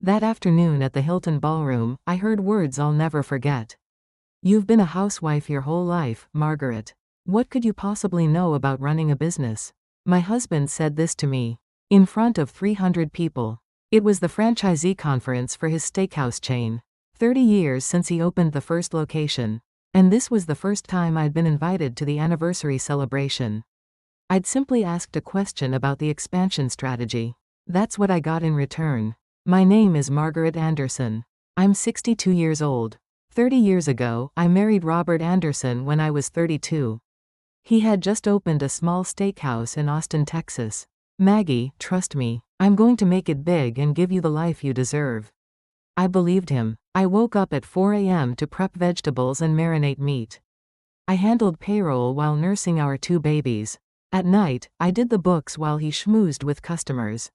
That afternoon at the Hilton Ballroom, I heard words I'll never forget. "You've been a housewife your whole life, Margaret. What could you possibly know about running a business?" My husband said this to me. In front of 300 people. It was the franchisee conference for his steakhouse chain. 30 years since he opened the first location. And this was the first time I'd been invited to the anniversary celebration. I'd simply asked a question about the expansion strategy. That's what I got in return. "My name is Margaret Anderson. I'm 62 years old. 30 years ago, I married Robert Anderson when I was 32. He had just opened a small steakhouse in Austin, Texas. Maggie, trust me, I'm going to make it big and give you the life you deserve." I believed him. I woke up at 4 a.m. to prep vegetables and marinate meat. I handled payroll while nursing our 2 babies. At night, I did the books while he schmoozed with customers.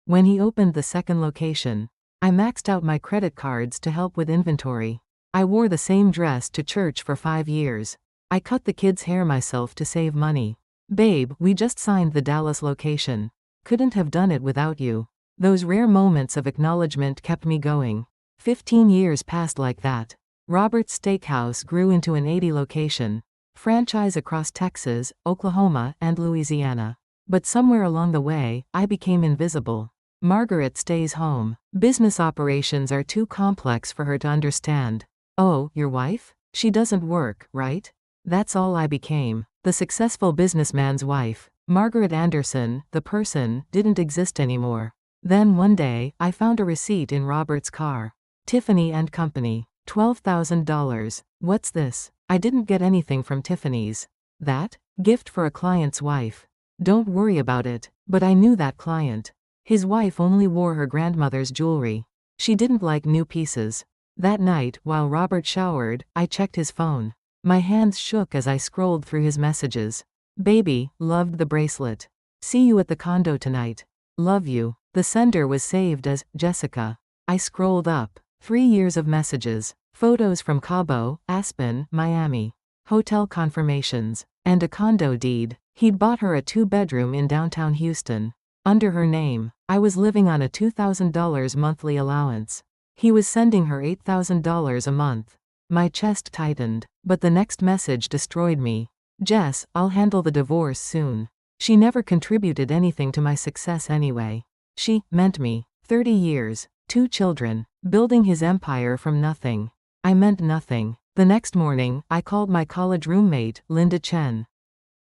When he opened the second location, I maxed out my credit cards to help with inventory. I wore the same dress to church for 5 years. I cut the kids' hair myself to save money. "Babe, we just signed the Dallas location. Couldn't have done it without you." Those rare moments of acknowledgement kept me going. 15 years passed like that. Robert's Steakhouse grew into an 80 location franchise across Texas, Oklahoma, and Louisiana. But somewhere along the way, I became invisible. Margaret stays home. Business operations are too complex for her to understand. "Oh, your wife? She doesn't work, right?" That's all I became. The successful businessman's wife. Margaret Anderson, the person, didn't exist anymore. Then one day, I found a receipt in Robert's car. Tiffany and Company. $12,000. What's this? I didn't get anything from Tiffany's. That? Gift for a client's wife. Don't worry about it, but I knew that client. His wife only wore her grandmother's jewelry. She didn't like new pieces. That night, while Robert showered, I checked his phone. My hands shook as I scrolled through his messages. "Baby, loved the bracelet. See you at the condo tonight. Love you." The sender was saved as Jessica. I scrolled up. 3 years of messages. Photos from Cabo, Aspen, Miami. Hotel confirmations. And a condo deed. He'd bought her a 2-bedroom in downtown Houston. Under her name. I was living on a $2,000 monthly allowance. He was sending her $8,000 a month. My chest tightened. But the next message destroyed me. "Jess, I'll handle the divorce soon." She never contributed anything to my success anyway. She meant me. 30 years. 2 children. Building his empire from nothing. I meant nothing. The next morning, I called my college roommate, Linda Chen.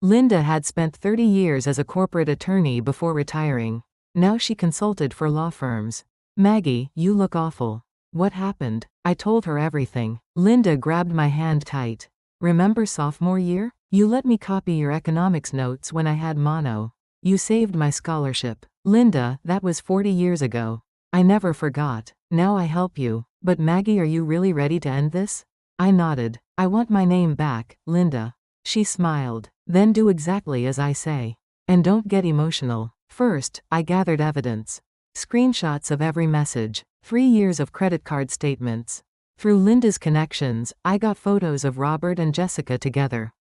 Linda had spent 30 years as a corporate attorney before retiring. Now she consulted for law firms. "Maggie, you look awful." What happened? I told her everything. Linda grabbed my hand tight. "Remember sophomore year? You let me copy your economics notes when I had mono. You saved my scholarship." "Linda, that was 40 years ago. I never forgot. Now I help you. But Maggie, are you really ready to end this?" I nodded. "I want my name back, Linda." She smiled. "Then do exactly as I say. And don't get emotional." First, I gathered evidence. Screenshots of every message. 3 years of credit card statements. Through Linda's connections, I got photos of Robert and Jessica together.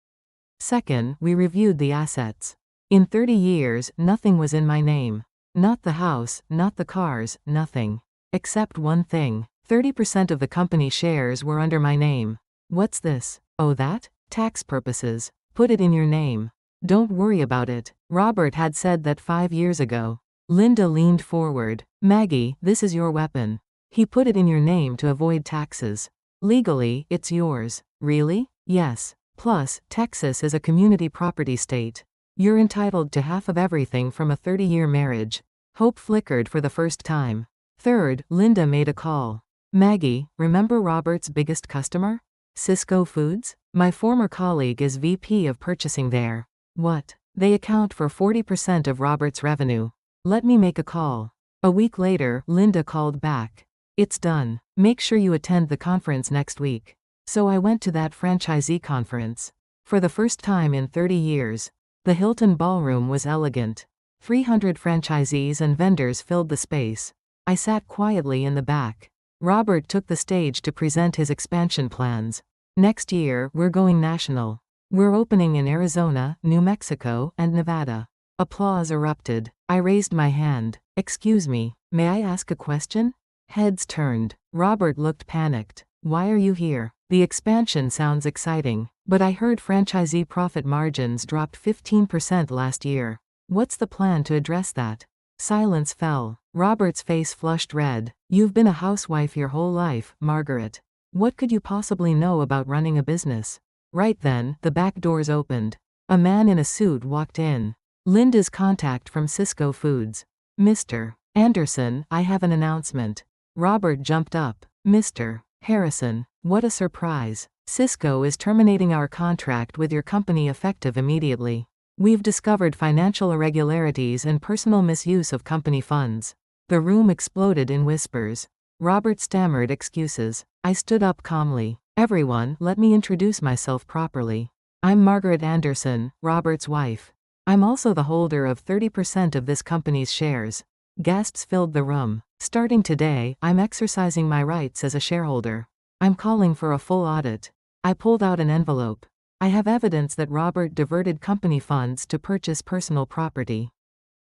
Second, we reviewed the assets. In 30 years, nothing was in my name. Not the house, not the cars, nothing. Except one thing. 30% of the company shares were under my name. What's this? Oh, that? Tax purposes. Put it in your name. Don't worry about it. Robert had said that 5 years ago. Linda leaned forward. "Maggie, this is your weapon. He put it in your name to avoid taxes. Legally, it's yours." "Really?" "Yes. Plus, Texas is a community property state. You're entitled to half of everything from a 30-year marriage." Hope flickered for the first time. Third, Linda made a call. "Maggie, remember Robert's biggest customer? Cisco Foods? My former colleague is VP of purchasing there." "What?" "They account for 40% of Robert's revenue. Let me make a call." A week later, Linda called back. "It's done. Make sure you attend the conference next week." So I went to that franchisee conference. For the first time in 30 years. The Hilton Ballroom was elegant. 300 franchisees and vendors filled the space. I sat quietly in the back. Robert took the stage to present his expansion plans. "Next year, we're going national. We're opening in Arizona, New Mexico, and Nevada." Applause erupted. I raised my hand. "Excuse me, may I ask a question?" Heads turned. Robert looked panicked. Why are you here? The expansion sounds exciting, but I heard franchisee profit margins dropped 15% last year. What's the plan to address that? Silence fell. Robert's face flushed red. You've been a housewife your whole life, Margaret. What could you possibly know about running a business? Right then, the back doors opened. A man in a suit walked in. Linda's contact from Cisco Foods. Mr. Anderson, I have an announcement. Robert jumped up. Mr. Harrison, what a surprise. Cisco is terminating our contract with your company effective immediately. We've discovered financial irregularities and personal misuse of company funds. The room exploded in whispers. Robert stammered excuses. I stood up calmly. Everyone, let me introduce myself properly. I'm Margaret Anderson, Robert's wife. I'm also the holder of 30% of this company's shares. Gasps filled the room. Starting today, I'm exercising my rights as a shareholder. I'm calling for a full audit. I pulled out an envelope. I have evidence that Robert diverted company funds to purchase personal property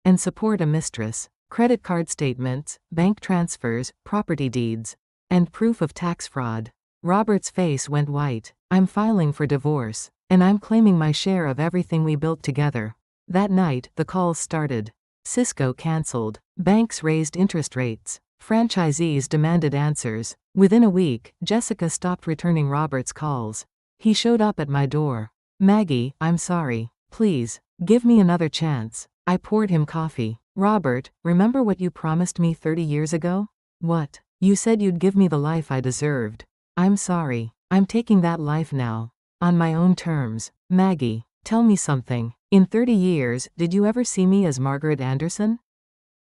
and support a mistress. Credit card statements, bank transfers, property deeds, and proof of tax fraud. Robert's face went white. I'm filing for divorce, and I'm claiming my share of everything we built together. That night, the calls started. Cisco canceled. Banks raised interest rates. Franchisees demanded answers. Within a week, Jessica stopped returning Robert's calls. He showed up at my door. Maggie, I'm sorry. Please, give me another chance. I poured him coffee. Robert, remember what you promised me 30 years ago? What? You said you'd give me the life I deserved. I'm sorry. I'm taking that life now. On my own terms. Maggie, tell me something. In 30 years, did you ever see me as Margaret Anderson?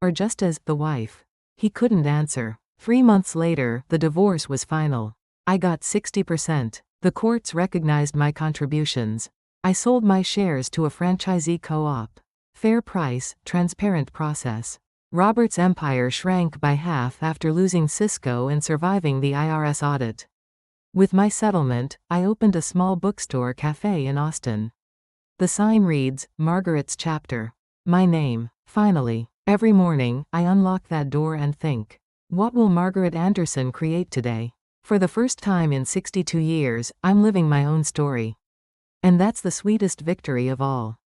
Or just as the wife? He couldn't answer. 3 months later, the divorce was final. I got 60%. The courts recognized my contributions. I sold my shares to a franchisee co-op. Fair price, transparent process. Robert's empire shrank by half after losing Cisco and surviving the IRS audit. With my settlement, I opened a small bookstore cafe in Austin. The sign reads, Margaret's Chapter. My name. Finally, every morning, I unlock that door and think, what will Margaret Anderson create today? For the first time in 62 years, I'm living my own story. And that's the sweetest victory of all.